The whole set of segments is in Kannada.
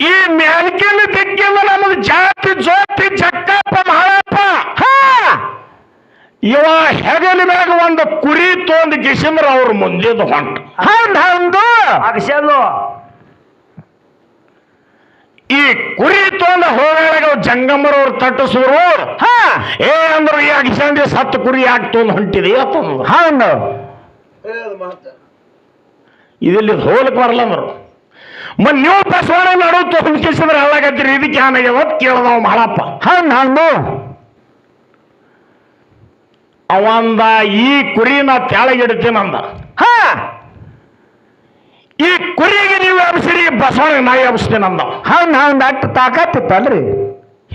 ಈ ಮ್ಯಾಲ್ಕಿನ ದಿಕ್ಕಿಂದ ನಮ್ದು ಜಾತಿ ಜೋತಿ ಜಕ್ಕಪ್ಪ ಮಹಾಳಪ್ಪ ಇವ ಹೆಗಲ ಮ್ಯಾಗ ಒಂದು ಕುರಿ ತೊಂದು ಕಿಸಿಂದ್ರ ಅವ್ರ ಮುಂದಿದ್ದು ಹೊಂಟ ಈ ಕುರಿ ತೊಂದ ಹೋಗಾಗ ಜಂಗಮರವ್ರು ತಟ್ಟಿಸಿದ್ರು ಏ ಅಂದ್ರು ಈ ಅಗಿಸಂದಿ ಸತ್ತು ಕುರಿ ಯಾಕೆ ತೊಂದು ಹೊಂಟಿದೆ ಅಂತಂದ್ರು ಇದಿಲ್ಲಿ ಹೋಲಕ್ ಬರಲ್ಲ ಅಂದ್ರು ನೀವು ಬಸವಣ್ಣ ನಡು ತೊಂದ್ಕಿಸಿದ್ರೆ ಹಾಳಾಗತ್ತೀರಿ ಇದಕ್ಕೆ ಏನಾಗ್ಯದ ಕೇಳದವ ಮಹಾಳಪ್ಪ ಅವಂದ ಈ ಕುರಿ ನಾ ತೆಳಗಿಡ್ತೀನಂದ ಈ ಕುರಿಗೆ ನೀವು ಎಬ್ಸಿರಿ ಬಸವಣ್ಣ ನಾಯಿ ಎಬ್ಸ್ತೀನಂದ ಅಷ್ಟು ತಾಕತ್ತಿತ್ತಲ್ರಿ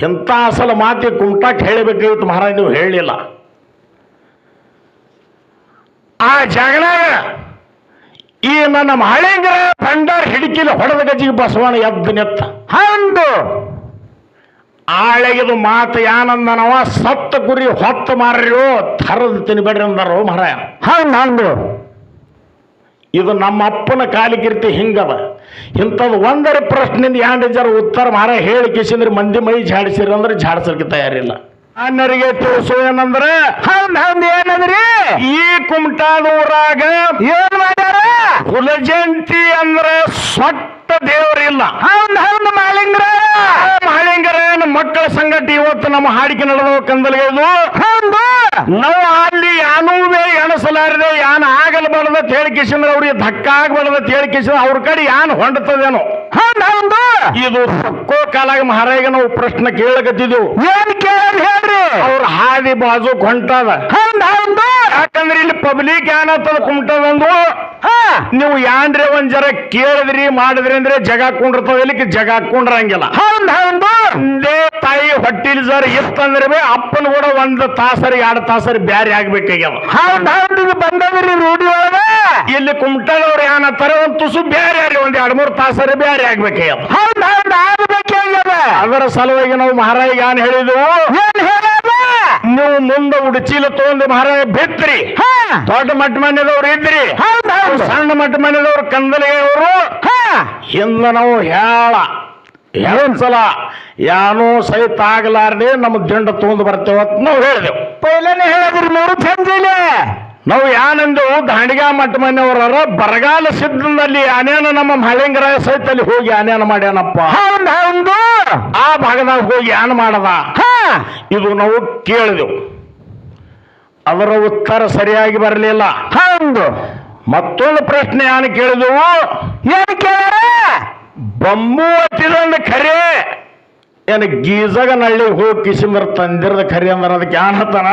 ಎಂತ ಅಸಲ ಮಾತಿ ಕುಂಟಾಕ್ ಹೇಳಬೇಕಾಗಿತ್ತು ಮಹಾರಾಜ್ ನೀವು ಹೇಳಲಿಲ್ಲ ಆ ಜಗಳಾಗ ಈ ನನ್ನ ಮಹಳಿಂಗರ ಭಂಡಾರ ಹಿಡಿಕಿಲಿ ಹೊಡೆದ ಗಜಿಗೆ ಬಸವಣ್ಣ ಎದ್ದು ನೆತ್ತ ಆಳೆಗಿದು ಮಾತು ಯಾನಂದನವ ಸತ್ತ ಕುರಿ ಹೊತ್ತು ಮಾರ್ರು ಥರದ್ ತಿನ್ಬೇಡ್ರಿ ಅಂದಾರು ಮಹಾರಾಯ ಇದು ನಮ್ಮ ಅಪ್ಪನ ಕಾಲಿಗಿರ್ತಿ ಹಿಂಗದ ಇಂಥದ್ದು ಒಂದರ ಪ್ರಶ್ನೆಯಿಂದ ಎರಡು ಜರ ಉತ್ತರ ಮಹಾರಾಯ ಹೇಳಿ ಕಿಸಿಂದ್ರೆ ಮಂದಿ ಮೈ ಝಾಡಿಸಿರಿ ಅಂದ್ರೆ ಝಾಡಿಸಲಿಕ್ಕೆ ತಯಾರಿಲ್ಲ ಅನ್ನರಿಗೆ ತಿಳಿಸು ಏನಂದ್ರೆ ಏನಂದ್ರಿ ಈ ಕುಮಟಾದೂರಾಗ ಏನ್ ಮಾಡ್ಯಾರ ಕುಲಜಯಂತಿ ಅಂದ್ರೆ ಸೊಟ್ಟ ದೇವರಿಲ್ಲ ಮಹಳಿಂಗರ ಮಕ್ಕಳ ಸಂಗತಿ ಇವತ್ತು ನಮ್ಮ ಹಾಡಿಕೆ ನಡೆದವ ಕಂದಲ್ಗೆದು ನಾವು ಅಲ್ಲಿ ಯಾನೂವೇ ಎಣಸಲಾರದೆ ಯಾನ್ ಆಗಲ್ಬಾರ್ದ ತೇಳಿಕಿಸಿಂದ್ರೆ ಅವ್ರಿಗೆ ಧಕ್ಕ ಆಗಬಾರ್ದ ತೇಳಿಕಿಸಿದ್ರೆ ಅವ್ರ ಕಡೆ ಯಾನ್ ಹೊಂಡ್ತದೇನೋ ಇದು ಸಕ್ಕೋ ಕಾಲಾಗ ಮಹಾರಾಜಗೆ ನಾವು ಪ್ರಶ್ನೆ ಕೇಳಕತ್ತಿದ್ದೆವು ಏನ್ ಕೇಳಿ ಹೇಳ್ರಿ ಅವ್ರ ಹಾದಿ ಬಾಜು ಹೊಂಟದ ಯಾಕಂದ್ರೆ ಇಲ್ಲಿ ಪಬ್ಲಿಕ್ ಏನತ್ತದ ಕುಂಟದಂದು ನೀವು ಯಾನ್ರಿ ಒಂದ್ ಜರ ಕೇಳಿದ್ರಿ ಮಾಡಿದ್ರಿ ಅಂದ್ರೆ ಜಗ ಹಾಕೊಂಡಿರ್ತಾವ ಇಲ್ಲಿಕ್ಕೆ ಜಗ ಹಾಕೊಂಡ್ರಂಗಿಲ್ಲ ಒಂದೇ ತಾಯಿ ಹೊಟ್ಟಿಲ್ ಜರ ಇತ್ತಂದ್ರೆ ಅಪ್ಪನ ಕೂಡ ಒಂದ್ ತಾಸರಿ 2 ತಾಸರಿ ಬ್ಯಾರಿ ಆಗ್ಬೇಕಾಗ್ಯದ ಬಂದದ್ರಿ ರೂಢಿ ಒಳಗ ಇಲ್ಲಿ ಕುಮಟದವ್ರು ಏನತ್ತಾರೆ ಒಂದ್ ತುಸು ಬ್ಯಾರಿ ಆಗ್ರಿ ಒಂದ್ 2-3 ತಾಸರಿ ಬ್ಯಾರಿ ಆಗ್ಬೇಕಾಗ್ಯದ ಅದರ ಸಲುವಾಗಿ ನಾವು ಮಹಾರಾಜ ಏನ್ ಹೇಳಿದೆವು ನೀವು ಮುಂದೆ ಉಡಚೀಲ ತಗೊಂಡು ಮಹಾರಾಜ ಬಿತ್ರಿ ದೊಡ್ಡ ಮಟ್ಟ ಮನೆಯದವ್ರು ಇದ್ರಿ ಸಣ್ಣ ಮಟ್ಟ ಮನೆಯದವ್ರು ಕಂದಲಿಗೆಯವರು ಹಿಂದ ನಾವು ಹೇಳೊಂದ್ಸಲ ಏನೋ ಸಹಿತ ಆಗಲಾರ್ದೆ ನಮ್ಮ ದಿಂಡ ತಗೊಂಡು ಬರ್ತೇವೆ ಅಂತ ನಾವು ಹೇಳಿದೆವು ಪೈಲನೆ ಹೇಳಿದ್ರಿ 3 ಸಂಜೆಲೆ ನಾವು ಏನಂದೆವು ದಾಂಡಿಗ ಮಟ್ಟ ಮನೆಯವರ ಬರಗಾಲ ಸಿದ್ಧದಲ್ಲಿ ಆನೇನ ನಮ್ಮ ಮಹಳಿಂಗರ ಸಹಿತ ಅಲ್ಲಿ ಹೋಗಿ ಆನೇನ ಮಾಡ್ಯಾನಪ್ಪ ಆ ಭಾಗದಾಗ ಹೋಗಿ ಏನ್ ಮಾಡದ ಇದು ನಾವು ಕೇಳಿದೆವು ಅದರ ಉತ್ತರ ಸರಿಯಾಗಿ ಬರಲಿಲ್ಲ ಮತ್ತೊಂದು ಪ್ರಶ್ನೆ ಏನು ಕೇಳಿದೆವು ಏನ್ ಕೇಳ ಬಂಬು ಹತ್ತಿದಂದ ಖರೆ ಏನು ಗೀಜಗ ನಳ್ಳಿಗೆ ಹೋಗಿ ಕಿಸಿಂದ್ರ ತಂದಿರದ ಖರೆ ಅಂದ್ರೆ ಅದಕ್ಕೆ ಏನ್ ಹತ್ತಾನ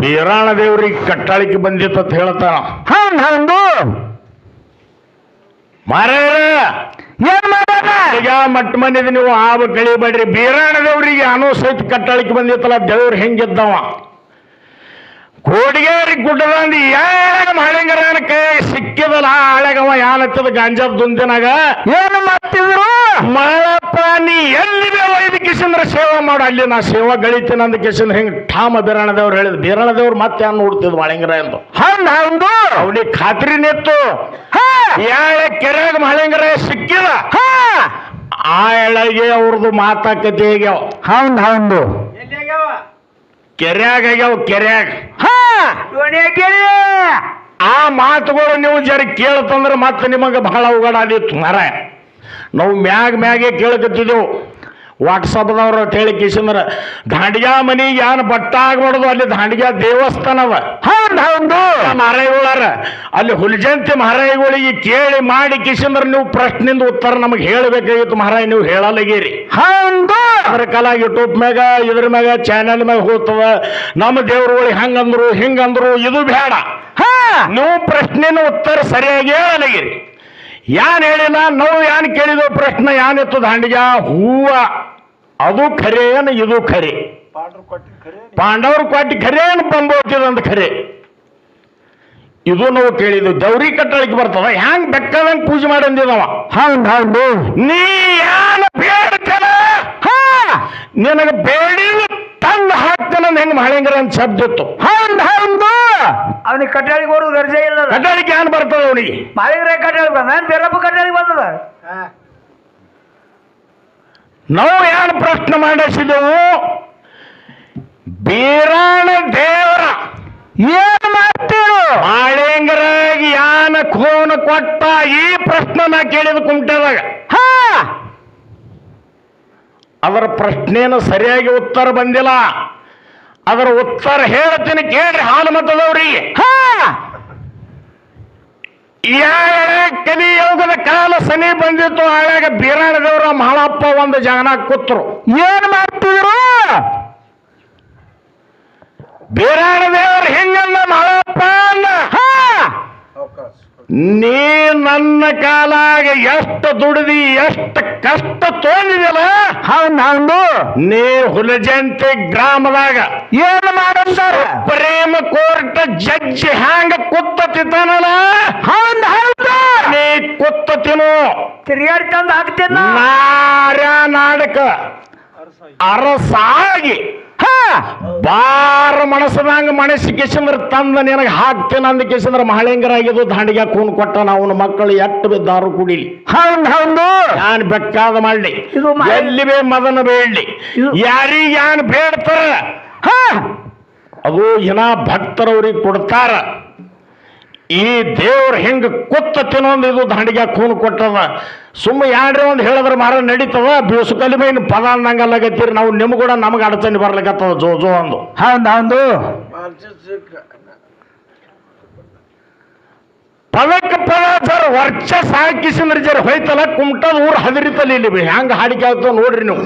ಬೀರಾಣ ದೇವ್ರಿಗೆ ಕಟ್ಟಾಳಿಕೆ ಬಂದಿತ್ತು ಅಂತ ಹೇಳ್ತಾನ ಏನ್ ಮಾಡ್ಯಾರ ಈಗ ಮಟ್ಟ ಮನಿದ ನೀವು ಆವ ಕಳಿಬೇಡ್ರಿ ಬೀರಾಣ ದೇವ್ರಿಗೆ ಅನೋ ಸಹಿತ ಕಟ್ಟಾಳಿಕೆ ಬಂದಿತ್ತಲ್ಲ ದೇವ್ರು ಹೆಂಗಿದ್ದವ ಕೋಡಿಗೇರಿ ಗುಡ್ಡದಂದು ಯಾರ ಮಹಳಿಂಗರನ ಕೈ ಸಿಕ್ಕಿದಲ್ಲ ಆಳೆಗವ ಯಾನತ್ತದ ಗಾಂಜಾದ ದುಂದಿನಾಗ ಏನು ಮಾಡ್ತಿದ್ರು ಮಳಪ್ಪ ನೀ ಎಲ್ಲಿ ಒಯ್ದು ಕಿಸಿಂದ್ರ ಸೇವಾ ಮಾಡು ಅಲ್ಲಿ ನಾ ಸೇವಾ ಗಳಿತೀನಿ ಅಂದ ಕಿಸಿಂದ್ರ ಹಿಂಗ ಠಾಮ ಬೀರಾಣದೇವ್ರು ಹೇಳಿದ್ ಬೀರಾಣದೇವ್ರು ಮತ್ತೆ ಯಾರು ನೋಡ್ತಿದ್ ಮಹಳಿಂಗರ ಎಂದು ಅವನಿಗೆ ಖಾತ್ರಿ ನಿತ್ತು ಯಾಳೆ ಕೆರೆಯಾಗ ಮಹಳಿಂಗರ ಸಿಕ್ಕಿದ ಆ ಎಳೆಗೆ ಅವ್ರದ್ದು ಮಾತಾಕತೆ ಆಗ್ಯಾವ ಕೆರೆಯಾಗ ಕೆರೆಯಾಗ ಆ ಮಾತುಗಳು ನೀವು ಜರಿ ಕೇಳ್ತಂದ್ರೆ ಮತ್ತೆ ನಿಮಗೆ ಬಹಳ ಉಗಡ ಆದಿತ್ತು ಮರ ನಾವು ಮ್ಯಾಗೆ ಕೇಳಕತ್ತಿದ್ದೆವು ವಾಟ್ಸಪ್ದವ್ರ ಹೇಳಿಕಿಸಂದ್ರ ದಾಂಡಿಗ ಮನಿಗೆ ಏನು ಬಟ್ಟ ಆಗ್ಬಾರ್ದು ಅಲ್ಲಿ ದಾಂಡಿಗ ದೇವಸ್ಥಾನವ ಮಹಾರಾಯಿಗಳಾರ ಅಲ್ಲಿ ಹುಲಿಜಂತಿ ಮಹಾರಾಯಿಗಳಿಗೆ ಕೇಳಿ ಮಾಡಿ ಕಿಸಂದ್ರ ನೀವು ಪ್ರಶ್ನೆಯಿಂದ ಉತ್ತರ ನಮಗೆ ಹೇಳಬೇಕಾಗಿತ್ತು ಮಹಾರಾಯ ನೀವು ಹೇಳಲಾಗಿರಿ ಅದ್ರ ಕಾಲ ಯೂಟ್ಯೂಬ್ ಮ್ಯಾಗ ಇದ್ರ ಮ್ಯಾಗ ಚಾನೆಲ್ ಮ್ಯಾಗ ಹೋಗ್ತದ ನಮ್ಮ ದೇವ್ರುಗಳಿಗೆ ಹಂಗಂದ್ರು ಹಿಂಗಂದ್ರು ಇದು ಬೇಡ ನೀವು ಪ್ರಶ್ನೆನ ಉತ್ತರ ಸರಿಯಾಗಿ ಹೇಳಲಾಗಿರಿ ಯಾನ್ ಹೇಳಿಲ್ಲ ನಾವು ಯಾನ್ ಕೇಳಿದ ಪ್ರಶ್ನೆ ಯಾನಿತ್ತು ದಾಂಡಿಗ ಹೂವ ಅದು ಖರೆ ಏನು ಇದು ಖರೆ ಪಾಂಡವರು ಕೊಟ್ಟಿ ಖರೆ ಏನು ಬಂಬೋತಿದಂತ ಖರೆ ಇದು ನಾವು ಕೇಳಿದ್ವಿ ದೌರಿ ಕಟ್ಟಳಿಕೆ ಬರ್ತದ ಹ್ಯಾಂಗ್ ಬೆಕ್ಕದಂಗ್ ಪೂಜೆ ಮಾಡಂದಿದವ ನೀ ಯಾನ ಬೇಡ್ತೇನ ನಿನಗೆ ಬೇಡಿ ತಂದು ಹಾಕ್ತಾನಂದ ಹೆಂಗ್ ಮಹಳಿಂಗರ ಅಂತ ಶಬ್ದ ಇತ್ತು ಅವನಿಗೆ ಕಟ್ಟಾಳಿಗೆ ಬರೋದು ಗರ್ಜೆ ಇಲ್ಲ ಕಟ್ಟಳಿಕೆ ಏನ್ ಬರ್ತದ ಅವನಿಗೆ ಮಹಳಿಂಗರ ಕಟ್ಟಾಳಿ ಬಂದ ಬೇರಪ್ಪ ಕಟ್ಟಾಳಿಗೆ ಬಂದದ ನಾವು ಏನು ಪ್ರಶ್ನೆ ಮಾಡಿಸಿದೆವು? ಬೀರಾಣ ದೇವರ ಏನ್ ಮಾಡ್ತೀರು? ಮಾಳಿಂಗರಾಗಿ ಯಾನ ಖೂನ್ ಕೊಟ್ಟ? ಈ ಪ್ರಶ್ನೆ ನಾ ಕೇಳಿದ ಕುಮಟದಾಗ. ಹಾ ಅದರ ಪ್ರಶ್ನೆಯನ್ನು ಸರಿಯಾಗಿ ಉತ್ತರ ಬಂದಿಲ್ಲ. ಅದರ ಉತ್ತರ ಹೇಳ್ತೀನಿ ಕೇಳ್ರಿ ಹಾಲು ಮತದವ್ರಿಗೆ. ಹಾ ಕಲಿಯೋಗದ ಕಾಲ ಸನಿ ಬಂದಿತ್ತು. ಆಗ ಬೀರಾಣದೇವರ ಮಹಾಳಪ್ಪ ಒಂದು ಜಾಗನ ಕೂತ್ರು. ಏನ್ ಮಾಡ್ತಿದ್ರು? ಬೀರಾಣದೇವರು ಹಿಂಗಂದ ಮಹಾಳಪ್ಪ ಅಂದ, ಹಾ ನೀ ನನ್ನ ಕಾಲಾಗ ಎಷ್ಟು ದುಡಿದಿ, ಎಷ್ಟು ಕಷ್ಟ ತೋಂದಿದಲ್ಲ, ಹೌದು. ನೀ ಹುಲಜಂತಿ ಗ್ರಾಮದಾಗ ಏನ್ ಮಾಡಂತಾರ? ಪ್ರೇಮ ಕೋರ್ಟ್ ಜಡ್ಜ್ ಹ್ಯಾಂಗ ಕುತ್ತತಿದ್ದಾನಲ್ಲ, ಹೌದು. ನೀ ಕುತ್ತತಿನು ತಿರ್ಗಾಡ್ಕೊಂಡ್ ಹಾಕ್ತೇನ. ನಾಡಕ ಅರಸಾಗಿ ಬಾರ ಮನಸ್ಸದಂಗ ಮನಸ್ಸಿ ಕಿಸಂದ್ರ ತಂದ ನಿನಗೆ ಹಾಕ್ತೇನೆ ಅಂದ ಕಿಸಂದ್ರ ಮಹಳಿಂಗರಾಗಿದ್ದು ದಾಂಡಿಗೆ ಕೂನ್ ಕೊಟ್ಟ. ಅವನ ಮಕ್ಕಳು ಎಟ್ಟು ಬಿದ್ದಾರು ಕುಡಿಲಿ, ಹೌದು. ಯಾನ್ ಬೇಕಾದ ಮಾಡ್ಲಿ, ಇದು ಎಲ್ಲಿ ಬೇ ಮದನ ಬೇಡ್ಲಿ, ಯಾರಿಗೆ ಯಾನ್ ಬೇಡ್ತಾರ ಅದು ಇನ್ನ ಭಕ್ತರವ್ರಿಗೆ ಕೊಡ್ತಾರ. ಈ ದೇವ್ರ ಹಿಂಗ ಕುತ್ತ ತಿನ್ನೊಂದು ಇದು ದಾಂಡಿಗೆ ಕೂನ್ ಕೊಟ್ಟದ. ಸುಮ್ಮ ಯಾಡ್ರಿ ಒಂದು ಹೇಳಿದ್ರೆ ಮಾರ ನಡೀತದ. ಬೀಸುಕಲ್ಲಿ ಮೈನ್ ಪದ ಅಂದಂಗಲ್ಲಾಗತ್ತೀರಿ ನಾವು. ನಿಮ್ಗೆ ಕೂಡ ನಮಗೆ ಅಡಚಣೆ ಬರ್ಲಿಕ್ಕತ್ತದ ಜೋ ಜೋ ಅಂದು. ಹೌದು. ಪದಕ್ಕೆ ಪದ ಸರ್ ವರ್ಚಸ್ ಹಾಕಿಸಿದ್ರೆ ಜರ ಹೋಯ್ತಲ್ಲ ಕುಮಟದ ಊರು ಹದಿರಿತಲ್ಲ. ಇಲ್ಲಿ ಹೆಂಗ ಹಾಡಿಕೆ ಆಗ್ತವ ನೋಡ್ರಿ ನೀವು.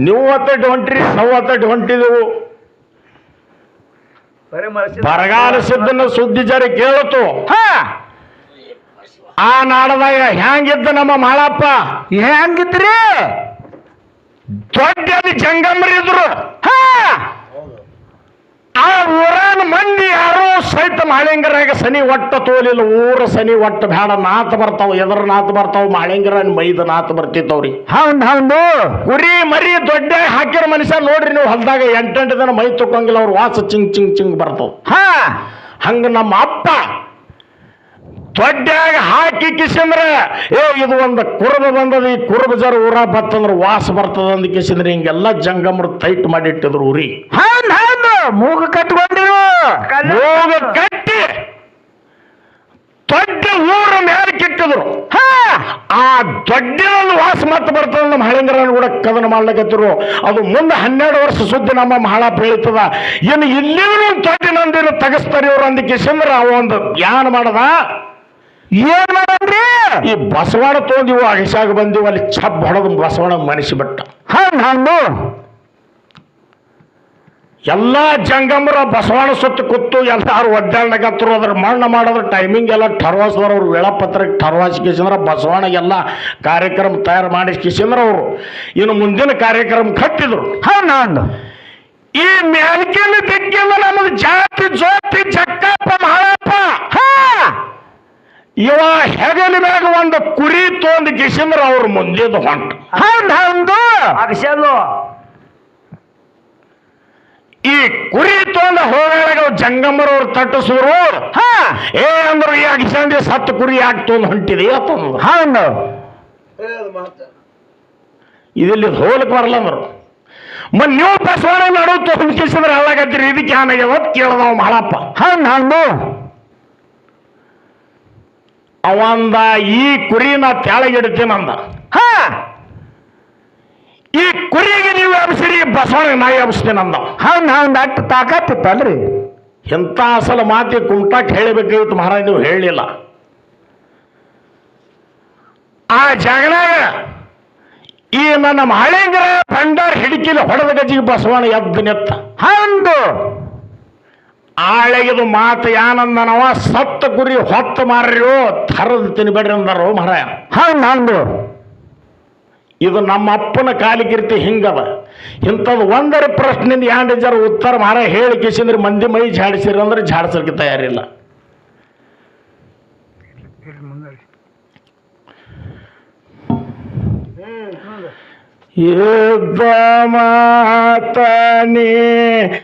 ನೀವು ಒತ್ತಟ್ಟು ಹೊಂಟ್ರಿ, ನಾವು ಒತ್ತಟ್ಟು ಹೊಂಟಿದೆವು. ಬರಗಾಲ ಸಿದ್ದನ ಸುದ್ದಿ ಜರ ಕೇಳತು. ಆ ನಾಡದಾಗ ಹೆಂಗಿದ್ದ ನಮ್ಮ ಮಾಳಪ್ಪ? ಹೆಂಗಿದ್ರಿ? ದೊಡ್ಡ ಜಂಗಮರಿದ್ರು. ಆ ಊರನ ಮಂದಿ ಯಾರು ಸಹಿತ ಮಾಳಿಂಗರಾಗ ಸನಿ ಒಟ್ಟ ತೋಲಿಲ್ಲ. ಊರ ಸನಿ ಒಟ್ಟ ಬೇಡ, ನಾತ ಬರ್ತಾವ, ಎದ್ರ ನಾತ ಬರ್ತಾವ, ಮಾಳಿಂಗರನ್ ಮೈದ ನಾತ ಬರ್ತಿತ್ತವ್ರಿ. ಹೌದು. ಕುರಿ ಮರಿ ದೊಡ್ಡ ಹಾಕಿರೋ ಮನುಷ್ಯ ನೋಡ್ರಿ ನೀವು, ಹೊಲ್ದಾಗ 8 ದಿನ ಮೈ ತಗೊಂಗಿಲ್ಲ, ಅವ್ರ ವಾಸ ಚಿಂಗ್ ಚಿಂಗ್ ಚಿಂಗ್ ಬರ್ತಾವ. ಹಂಗ ನಮ್ಮ ಅಪ್ಪ ದೊಡ್ಡಾಗ ಹಾಕಿ ಕಿಸಂದ್ರ ಇದು ಒಂದು ಕುರುಬ ಬಂದದ, ಈ ಕುರುಬ ಜರ ಊರ ಬತ್ತಂದ್ರ ವಾಸ ಬರ್ತದ ಅಂದ ಕಿಸಂದ್ರ ಹಿಂಗೆಲ್ಲ ಜಂಗಮರು ಟೈಟ್ ಮಾಡಿಟ್ಟಿದ್ರು ಊರಿ. ಹೌದು. ಮೂಗು ಕಟ್ಕೊಂಡಿರು, ಮೂಗ ಕಟ್ಟಿ ದೊಡ್ಡ ಊರ ಮೇಲೆ ಕಿಟ್ಟಿದ್ರು. ಆ ದೊಡ್ಡ ವಾಸ ಮತ್ತೆ ಬರ್ತದ. ನಮ್ಮ ಹಳಿಂಗರನ್ನು ಕೂಡ ಕದನ ಮಾಡ್ಲಿಕ್ಕತ್ತಿರು. ಅದು ಮುಂದೆ 12 ವರ್ಷ ಸುದ್ದಿ ನಮ್ಮ ಮಹಾಳಪ್ಪ ಹೇಳ್ತದ. ಇನ್ನು ಇಲ್ಲಿಗೂ ದೊಡ್ಡ ನಂದಿನ ತಗಸ್ತಾರ ಇವ್ರು ಅಂದ ಕಿಸಂದ್ರ ಅವ ಒಂದು ಯಾನ್ ಮಾಡದ. ಏನ್ ಮಾಡನ್ರಿ? ಈ ಬಸವಾಡ ತೊಗೊಂಡಿವು, ಅಗಿಸಾಗ ಬಂದಿವು, ಅಲ್ಲಿ ಛಪ್ ಹೊಡೆದು ಬಸವಾಡ ಮನಸಿ ಬಿಟ್ಟ. ಹೌದು. ಎಲ್ಲ ಜಂಗಮರ ಬಸವಾಣ ಸುತ್ತ ಕೂತು ಎಲ್ಲಾರು ಒದ್ದಾಡ್ಲಕತ್ತರು. ಅದ್ರ ಮಣ್ಣ ಮಾಡೋದ್ರ ಟೈಮಿಂಗ್ ಎಲ್ಲ ಠರ್ವಾಸ್ದವ್ರ ಅವ್ರು ವೇಳಾಪತ್ರಕ್ಕೆ ಠರ್ವಾಸಿ ಕಿಸಂದ್ರ ಬಸವಾಣಗೆಲ್ಲ ಕಾರ್ಯಕ್ರಮ ತಯಾರು ಮಾಡಿ ಕಿಸಂದ್ರ ಅವರು ಇನ್ನು ಮುಂದಿನ ಕಾರ್ಯಕ್ರಮ ಕಟ್ಟಿದ್ರು. ಹೌದು. ಈ ಮ್ಯಾಲ್ಕಿನ ದಿಕ್ಕಿಂದ ನಮ್ಮದು ಜಾತಿ ಜ್ಯೋತಿ ಜಕ್ಕಪ್ಪ ಮಹಾಳಪ್ಪ ಇವ ಹೆಗಲ ಮ್ಯಾಗ ಒಂದು ಕುರಿ ತೊಂದು ಕಿಸಂದ್ರ ಅವ್ರ ಮುಂದಿದ್ದು ಹೊಂಟ. ಹೌದು. ಅಕ್ಷಲು ಈ ಕುರಿ ತೊಂದ ಹೋಗಾಗ ಜಂಗಮರವ್ರು ತಟ್ಟಿಸಿದ್ರು. ಅಂದ್ರು ಈ ಅಗಿಸಂದಿ ಸತ್ತು ಕುರಿ ಯಾಕೆ ತೊಂದು ಹೊಂಟಿದೆ ಅಂತಂದ್ರು. ಹೌದು. ಇದರಲ್ಲಿ ಹೋಲಕ್ ಬರಲ್ಲ ಅಂದ್ರು. ನೀವು ಬಸವಣ್ಣ ನಡು ತೊಂದು ಕಿಸಿದ್ರೆ ಹಾಳಾಗತ್ತೀರಿ, ಇದಕ್ಕೆ ಏನಾಗ್ಯದ ಕೇಳದವ ಮಹಾಳಪ್ಪ. ಹೌದು. ಅವಂದ ಈ ಕುರಿ ನಾ ತೆಳಗಿಡ್ತೀನಂದ. ಈ ಕುರಿಗೆ ನೀವು ಎಬ್ಸಿರಿ, ಬಸವಣ್ಣ ನಾ ಎಬ್ಸ್ತೇನಂದ. ಹೌದು. ಅಷ್ಟು ತಾಕತ್ತಿತ್ತಲ್ರಿ. ಎಂತ ಅಸಲ ಮಾತಿ ಕುಮಟಾಕ್ ಹೇಳಬೇಕಾಗಿತ್ತು ಮಹಾರಾಜ್, ನೀವು ಹೇಳಲಿಲ್ಲ. ಆ ಜಾಗನಾಗ ಈ ನನ್ನ ಮಹಳಿಂಗರ ಭಂಡಾರ ಹಿಡಿಕಿಲಿ ಹೊಡೆದ ಗಜಿಗೆ ಬಸವಣ್ಣ ಎದ್ದು ನೆತ್ತ. ಹೌದು. ಆಳೆಗಿದು ಮಾತು ಯಾನಂದನವ, ಸತ್ತ ಕುರಿ ಹೊತ್ತು ಮಾರ್ರಿಯೋ ಥರದ್ ತಿನ್ಬೇಡ್ರಿ ಅಂದಾರೋ ಮಹಾರಾಯ. ಹೌದು. ಇದು ನಮ್ಮ ಅಪ್ಪನ ಕಾಲಿಗಿರ್ತಿ ಹಿಂಗದ. ಇಂಥದ್ದು ಒಂದರ ಪ್ರಶ್ನೆಯಿಂದ 2 ಜರ ಉತ್ತರ ಮಹಾರಾಯ ಹೇಳಿ ಕಿಸಿಂದ್ರೆ ಮಂದಿ ಮೈ ಝಾಡಿಸಿರಿ ಅಂದ್ರೆ ಝಾಡಿಸಲಿಕ್ಕೆ ತಯಾರಿಲ್ಲ. ಯುದ್ಧ ಮಾತನೇ